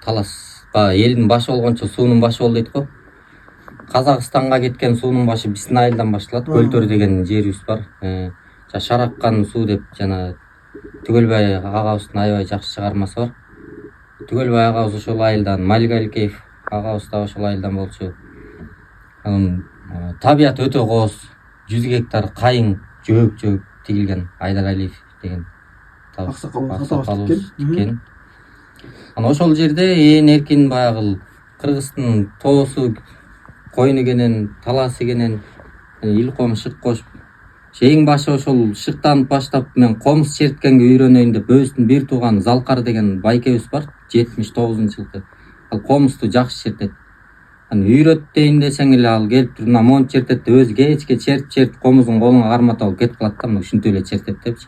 таласка элдин башы болгончо суунун башы бол дейт го. Казакстанга кеткен суунун башы биздин айылдан башталат. Көлтөр деген жерибиз бар. Шараккан суу деп жана Түгөлбай агабыздын аябай жакшы чыгармасы бар. Түгөлбай агабыз ошол айылдан, Малик Аликеев агабыз да ошол айылдан болчу. Анан табият өтө кооз, 100 гектар кайың жөөк тигилген Айдар Алиев деген аксакалыбыз тиккен. Анан ошол жерде ээн эркин баягы Кыргыздын тоосу, койну кенен, таласы кенен илком шык кошуп, эң башы ошол шыктан баштап мен комуз черткенге үйрөнөйүн деп өзүнүн бир тууганы Залкар деген байкебиз бар, 79-жылкы. Ал комузду жакшы чертет. Анан үйрөт дейин десең эле ал келип туруп монт чертет деп өзү кечке чертип комуздун колуна карматып алып кетип калат да, ушинтип эле чертет депчи.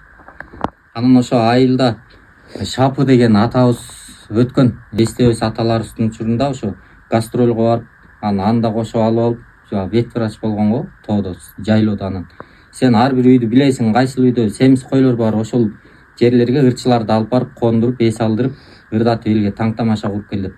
Анан ошо айылда Шапы деген атабыз өткөн, эстебиз аталарыбыздын учурунда ошо гастролго барып, анда кошуп алып ветврач болгонго тоодо, жайлоодо. Анан сен ар бир үйдү билесиң, кайсыл үйдө семиз койлор бар, ошол жерлерге ырчыларды алып барып кондуруп, эс алдырып, ырдатып элге таң тамаша кылып кел деп.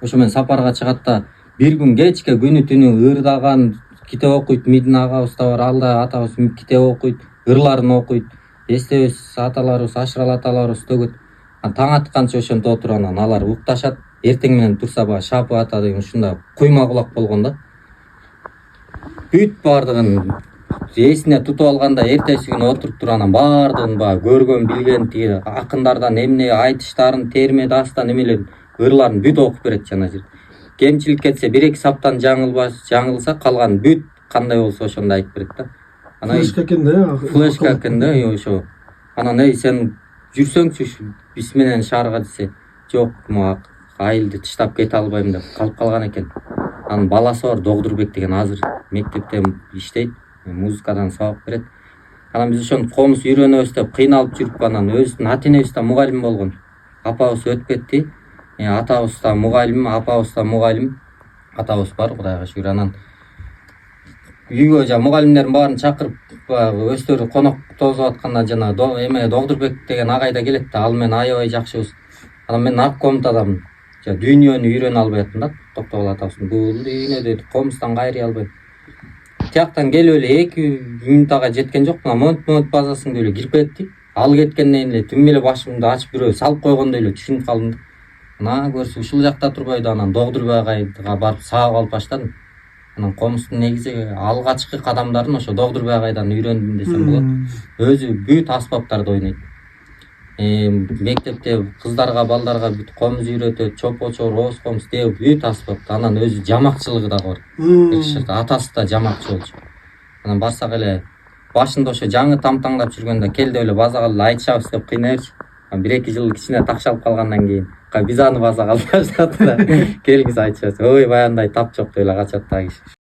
Ошо мен сапарга чыгат да бир күн кечке күнү түнү ырдаган, китеп окуйт. Мидин агабыз да бар, ал да атабыз китеп окуйт, ырларын окуйт. Эстебиз аталарыбыз, Ашырал аталарыбыз төгөт. Таң атканча ошентип отуруп анан алар укташат. Эртең менен турса баягы Шапы ата деген ушунда куйма кулак болгон да. Бүт бардыгын эсине тутуп алганда эртеси күнү отуруп туруп анан бардыгын баягы көргөн, билген тиги акындардан эмне айтыштарын, терме дастан эмелерин, ырларын бүт окуп берет жана жер. Кемчилик кетсе 1-2 саптан жаңылса калган бүт кандай болсо ошондо айтып берет да. Анан флешка экен да. Флешка экен да, ошо. Анан сен жүрсөңчү биз менен шаарга десе, жок, мага айылды тыштап кете албайм деп калып калган экен. Анын баласы бар, Догдурбек деген, азыр мектепте иштейт, музыкадан сабак берет. Анан биз ошону комуз үйрөнөбүз деп кыйналып жүрүп, анан өзүбүздүн ата-энебиз да мугалим болгон. Апабыз өтүп кетти. Атабыз да мугалим, апабыз да мугалим. Атабыз бар, Кудайга шүгүр. Анан үйгө мугалимдердин баарын чакырып, өздөрү конок тосуп атканда жана Догдурбек деген агай да келет да, ал менен аябай жакшыбыз. Анан мен обком адаммын. Дүйнөнү үйрөнө албай аттым да, Токтобул атабыздын бул дүйнөдө комуздан кайрый албай. Тияктан келип эле 2 минутага жеткен жок, монт базасында эле кирип кетти. Ал кеткенден эле түм эле башымды ачып бирөө салып койгондой эле түшүнүп калдым да. Ана көрсө ушул жакта турбайды, анан Догдурбек агайга барып саап алып баштадым. Анан комуздун негизи алгачкы кадамдарын ошо Догдурбек агайдан үйрөндүм десем болот. Өзү бүт аспаптарды ойнойт. Мектепте кыздарга, балдарга бүт комуз үйрөтөт, чопочор, ооз комуз деп бүт аспапты. Анан өзү жамакчылыгы да бар. Атасы да жамакчы болчу. Анан барсак эле башында ошо жаңы тамтаңдап жүргөндө кел деп эле базага айтышабыз деп кыйнайбыз. 1-2 жыл кичине такшалып калгандан кийин биз аны базага алып баштадык да келиңиз айтышабыз. Ой, баягындай тап жок деп эле качат да киши.